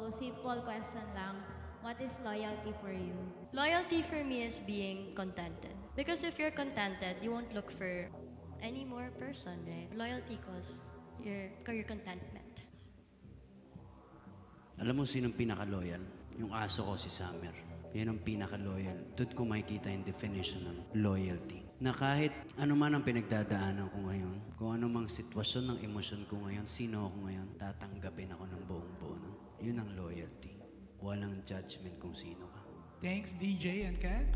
So, simple question lang. What is loyalty for you? Loyalty for me is being contented. Because if you're contented, you won't look for any more person, right? Loyalty cause your contentment. Alam mo sinong pinaka-loyal? Yung aso ko, si Summer. Yan ang pinaka-loyal. Doon ko makikita yung definition ng loyalty. Na kahit ano man ang pinagdadaanan ko ngayon, kung ano mang sitwasyon ng emosyon ko ngayon, sino ako ngayon, tatanggapin ako ng buong buo. Yun ang loyalty. Walang judgment kung sino ka. Thanks, DJ and Kat.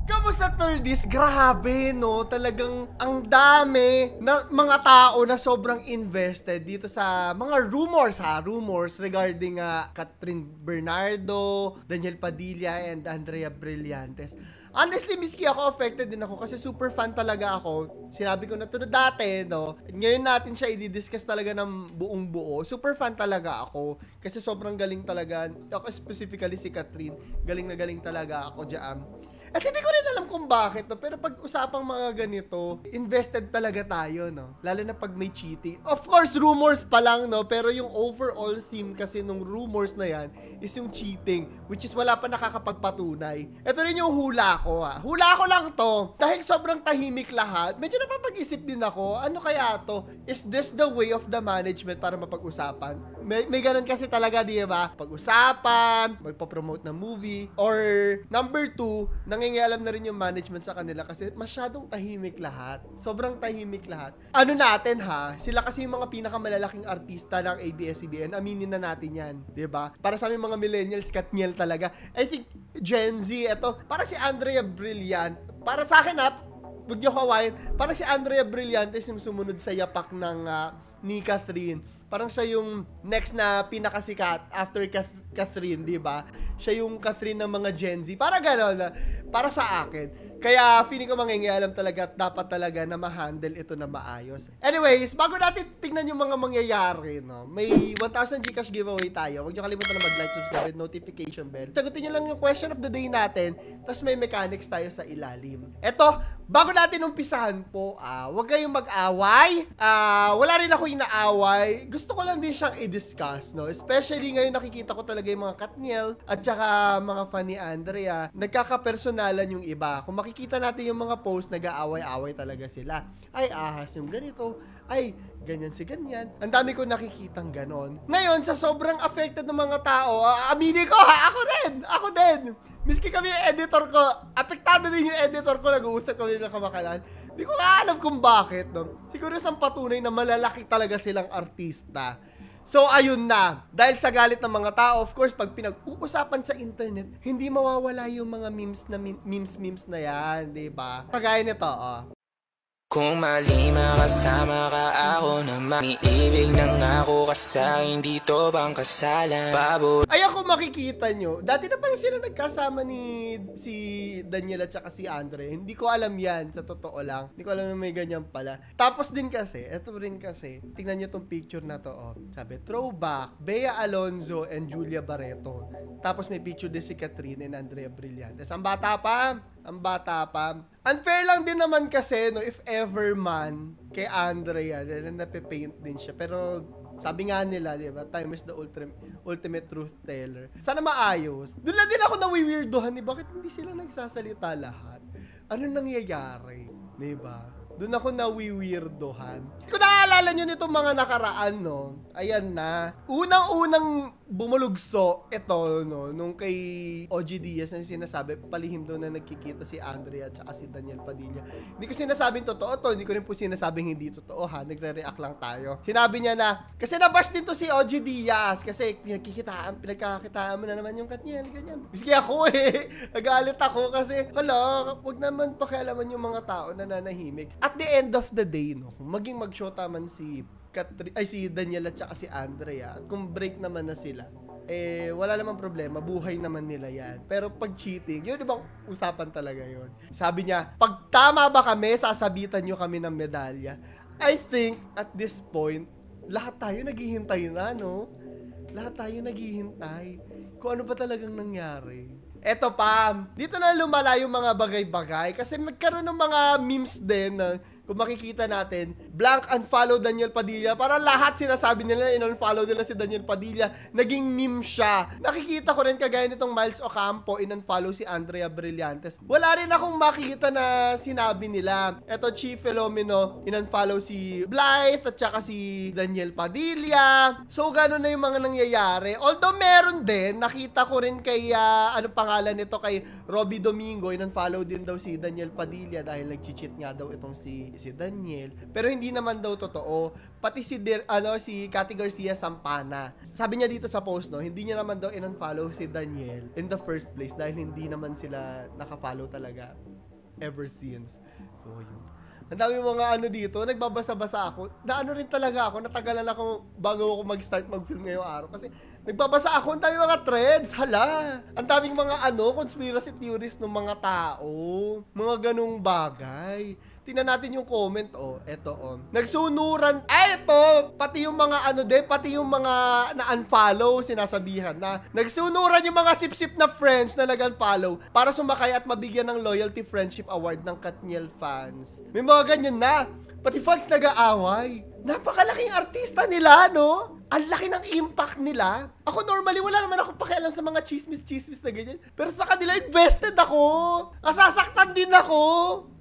Kamusta Thirdies? Grabe, no? Talagang ang dami na mga tao na sobrang invested dito sa mga rumors regarding Catherine Bernardo, Daniel Padilla, and Andrea Brillantes. Honestly, miski ako, affected din ako kasi super fan talaga ako. Sinabi ko na to dati, no? Ngayon natin siya i-discuss talaga ng buong buo. Super fan talaga ako kasi sobrang galing talaga. Ako specifically si Catherine, galing na galing talaga ako dyan. At hindi ko rin alam kung bakit, no? Pero pag usapang mga ganito, invested talaga tayo, no? Lalo na pag may cheating. Of course, rumors pa lang, no? Pero yung overall theme kasi nung rumors na yan is yung cheating, which is wala pa nakakapagpatunay. Ito rin yung hula ko, ha? Hula ko lang to. Dahil sobrang tahimik lahat, medyo napapag-isip din ako, ano kaya to? Is this the way of the management para mapag-usapan? May ganun kasi talaga, di ba? Pag-usapan, magpa-promote ng movie, or number 2, nangingialam na rin yung management sa kanila kasi masyadong tahimik lahat. Sobrang tahimik lahat. Ano natin ha? Sila kasi yung mga pinakamalalaking artista ng ABS-CBN. Aminin na natin yan. Diba? Para sa aming mga millennials, Katniel talaga. I think Gen Z, eto, para si Andrea Brillant. Para sa akin ha, huwag niyo kawain, para si Andrea Brillantes yung sumunod sa yapak ng ni Catherine. Parang siya yung next na pinakasikat after Catherine, di ba? Siya yung Catherine ng mga Gen Z. Para gano'n, para sa akin. Kaya feeling ko mangingialam talaga at dapat talaga na ma-handle ito na maayos. Anyways, bago natin tignan yung mga mangyayari, no? May 1,000 Gcash giveaway tayo. Huwag niyo kalimutan na mag-like, subscribe, and notification bell. Sagutin niyo lang yung question of the day natin, tapos may mechanics tayo sa ilalim. Eto, bago natin umpisahan po, huwag kayong mag-away. Wala rin ako inaaway. Gusto ko lang din siyang i-discuss, no? Especially ngayon nakikita ko talaga yung mga Katniel at saka mga fan ni Andrea. Nagkakapersonalan yung iba. Kung makikita natin yung mga post, nag-aaway-away talaga sila. Ay, ahas yung ganito. Ay, ganyan si ganyan. Ang dami ko nakikitang ganon. Ngayon, sa sobrang affected ng mga tao, aminin ko ha, ako din. Miski kami yung editor ko, apektado din yung editor ko, nag-uusap kami ng kamakalan. Di ko alam kung bakit, no? Siguro isang patunay na malalaki talaga silang artista. So, ayun na. Dahil sa galit ng mga tao, of course, pag pinag-uusapan sa internet, hindi mawawala yung mga memes na yan, diba? Kagaya nito, Kung mali makasama ka ako naman, iibig ng ako kasa'kin, dito bang kasalan? Ayan kung makikita nyo, dati na pala sila nagkasama ni si Daniel at saka si Andre. Hindi ko alam yan, sa totoo lang. Hindi ko alam na may ganyan pala. Tapos din kasi, eto rin kasi, tingnan nyo tong picture na to, Sabi, throwback, Bea Alonzo and Julia Barreto. Tapos may picture din si Catherine and Andrea Brillantes. Ang bata pa. Unfair lang din naman kasi, no, if ever man, kay Andrea, nape-paint din siya. Pero, sabi nga nila, di ba, time is the ultimate truth teller. Sana maayos. Doon lang din ako nawiwirdohan, bakit hindi sila nagsasalita lahat? Ano nangyayari? Di ba? Doon ako nawiwirdohan. Kung naaalala nyo nitong mga nakaraan, no, ayan na. Unang-unang bumulugso ito, no, nung kay OG Diaz na sinasabi, palihim doon na nagkikita si Andrea at saka si Daniel Padilla. Hindi ko sinasabing totoo to, hindi ko rin po sinasabing hindi totoo, ha. Nagre-react lang tayo. Sinabi niya na, kasi nabash din to si OG Diaz, kasi pinagkakakitaan mo na naman yung Katniel, ganyan. Biski ako nagalit ako kasi, hala, wag naman pakialaman yung mga tao na nanahimik. At the end of the day, no, kung maging mag-shota man si Daniel at saka si Andrea, at kung break naman na sila, wala namang problema, buhay naman nila yan. Pero pag cheating, yun ibang usapan talaga yun. Sabi niya, pag tama ba kami, sasabitan nyo kami ng medalya. I think, at this point, lahat tayo naghihintay na, no? Lahat tayo naghihintay kung ano pa talagang nangyari. Eto pa, dito na lumala yung mga bagay-bagay kasi magkaroon ng mga memes din na kung makikita natin, blank unfollow Daniel Padilla. Para lahat sinasabi nila, in-unfollow nila si Daniel Padilla. Naging meme siya. Nakikita ko rin kagaya nitong Miles Ocampo, in-unfollow si Andrea Brillantes. Wala rin akong makikita na sinabi nila. Eto, Chief Filomeno, in-unfollow si Blythe at saka si Daniel Padilla. So, gano'n na yung mga nangyayari. Although, meron din, nakita ko rin kay, anong pangalan nito, kay Robby Domingo, in-unfollow din daw si Daniel Padilla dahil nag-cheat nga daw itong si Daniel. Pero hindi naman daw totoo. Pati si Cathy Garcia Sampana. Sabi niya dito sa post, no, hindi niya naman daw in-unfollow si Daniel in the first place dahil hindi naman sila naka-follow talaga ever since. So, yun. Ang dami mga dito, nagbabasa-basa ako. Naano rin talaga ako, natagalan ako bago ako mag-start mag-film ngayong araw. Kasi nagbabasa ako, ang daming mga threads, hala. Ang daming mga conspiracy theories ng mga tao. Mga ganung bagay. Tingnan natin yung comment, eto, nagsunuran, eto, pati yung mga pati yung mga na-unfollow, sinasabihan na, nagsunuran yung mga sip-sip na friends na nag-unfollow para sumakay at mabigyan ng Loyalty Friendship Award ng Katniel fans. May mga ganyan na, pati fans nag-aaway. Napakalaking artista nila, no? Ang laki ng impact nila. Ako normally, wala naman ako pakialam sa mga chismis na ganyan. Pero sa kanila, invested ako. Nasasaktan din ako.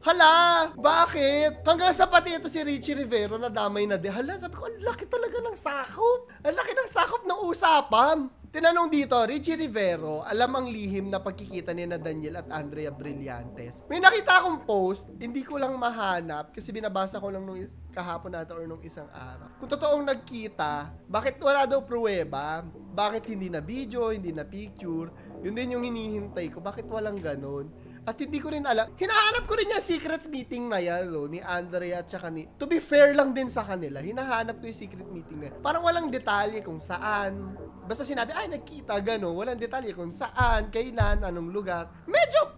Hala, bakit? Hanggang sa pati ito si Richie Rivero na damay na din. Hala, sabi ko, ang laki talaga ng sakop. Ang laki ng sakop ng usapan. Tinanong dito, Richie Rivero, alam ang lihim na pagkikita ni na Daniel at Andrea Brillantes. May nakita akong post, hindi ko lang mahanap kasi binabasa ko lang nung kahapon natin or nung isang araw. Kung totoong nagkita, bakit wala daw pruweba? Bakit hindi na video, hindi na picture? Yun din yung hinihintay ko. Bakit walang ganun? At hindi ko rin alam. Hinahanap ko rin yung secret meeting na yan, ni Andrea at saka to be fair lang din sa kanila, hinahanap ko yung secret meeting na yan. Parang walang detalye kung saan. Basta sinabi, nagkita, gano'n. Walang detalye kung saan, kailan, anong lugar. Medyo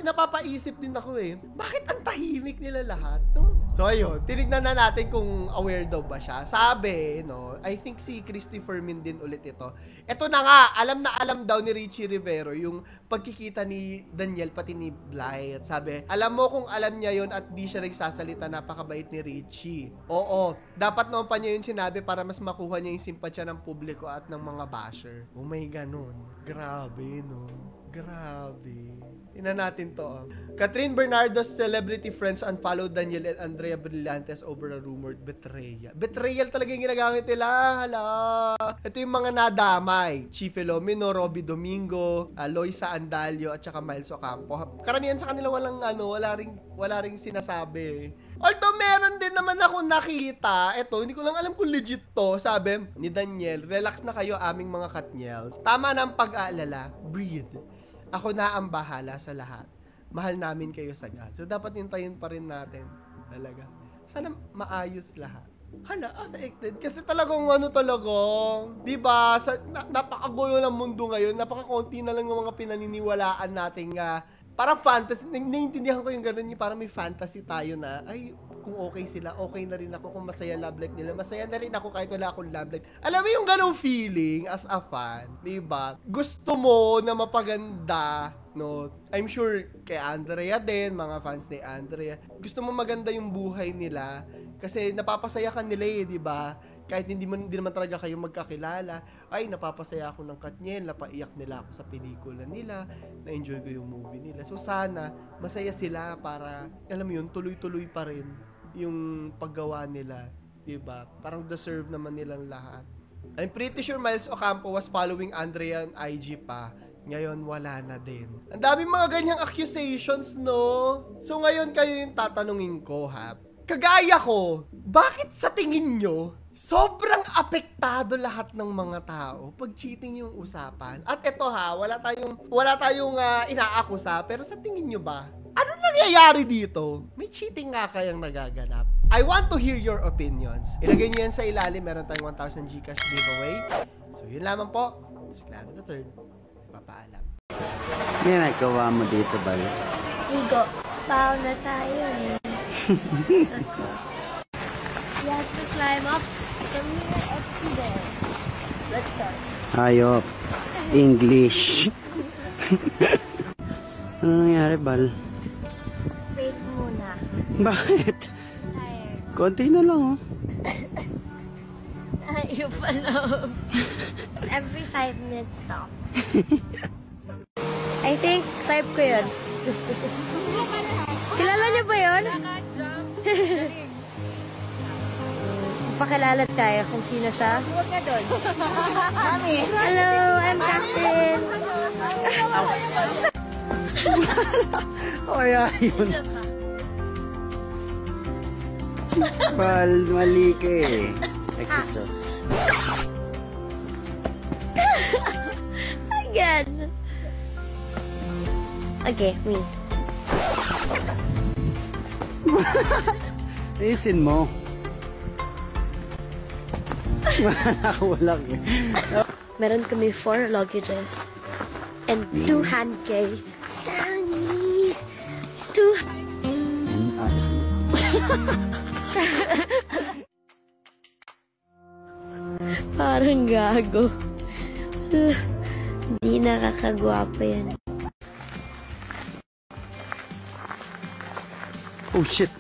napapaisip din ako Bakit ang tahimik nila lahat? No? So, ayun. Tinignan na natin kung aware daw ba siya. Sabi, I think si Christy Fermin din ulit ito. Ito na nga, alam daw ni Richie Rivero yung pagkikita ni Daniel pati ni Blythe. Sabi, alam mo kung alam niya yon at di siya nagsasalita, napakabait ni Richie. Oo, dapat noon pa niya yun sinabi para mas makuha niya yung simpatsya ng publiko at ng mga basher. Oh my ganun. Grabe, no? Grabe. Tingnan natin to. Catherine Bernardo's celebrity friends unfollowed Daniel and Andrea Brillantes over a rumored betrayal. Betrayal talaga yung ginagamit nila. Hala. Ito yung mga nadamay. Chief Filomeno, Robby Domingo, Loisa Andalio, at saka Miles Ocampo. Karamihan sa kanila wala ring sinasabi. Although meron din naman ako nakita, hindi ko lang alam kung legit to. Sabi ni Daniel, relax na kayo aming mga Katniels. Tama na ang pag-aalala. Breathe. Ako na ang bahala sa lahat. Mahal namin kayo sagad. So, dapat hintayin pa rin natin. Talaga. Sana maayos lahat. Hala, affected. Kasi talagang diba, napakagulo ng mundo ngayon. Napakakunti na lang ng mga pinaniniwalaan nating parang fantasy. Naiintindihan ko yung gano'n, parang may fantasy tayo na, kung okay sila, okay na rin ako. Kung masaya love life nila, masaya na rin ako kahit wala akong love life. Alam mo yung ganong feeling as a fan, diba? Gusto mo na mapaganda, no? I'm sure kay Andrea din, mga fans ni Andrea, gusto mo maganda yung buhay nila kasi napapasaya ka nila diba? Kahit hindi naman talaga kayo magkakilala, napapasaya ako ng Katniel, napaiyak nila ako sa pelikula nila, na-enjoy ko yung movie nila. So sana, masaya sila para, alam mo yun, tuloy-tuloy pa rin yung paggawa nila. Diba? Parang deserve naman nilang lahat. I'm pretty sure Miles Ocampo was following Andrea on IG pa. Ngayon, wala na din. Ang daming mga ganyang accusations, no? So ngayon kayo yung tatanungin ko, kagaya ko, bakit sa tingin nyo, sobrang apektado lahat ng mga tao pag cheating yung usapan? At eto wala tayong inaakusa, pero sa tingin nyo ba, ano nangyayari dito? May cheating nga kayang nagaganap? I want to hear your opinions. Ilagay nyo yan sa ilalim, meron tayong 1,000 Gcash giveaway. So yun lamang po. Si Claro the Third, papaalam. May nagawa mo dito, Bal? Igo, pao na tayo You have to climb up from here up to there. Let's start. Hayop. English. Ano nangyari, Bal? Wait muna. Bakit? Tired. Konti na lang, oh. Ayaw pala. Every 5 minutes stop. I think type ko yun. Kilala niyo ba yun? Pakilala tayo kung sino siya. Huwag na doon. Hello, I'm Captain. Kaya yun. Bal, mali ka eh. Nagkiso. Again. Okay, me. Ayusin mo. Wala ko. Meron kami 4 luggages and 2 hand carry. 2 Parang gago. Di nakakagwapo yan. Oh shit.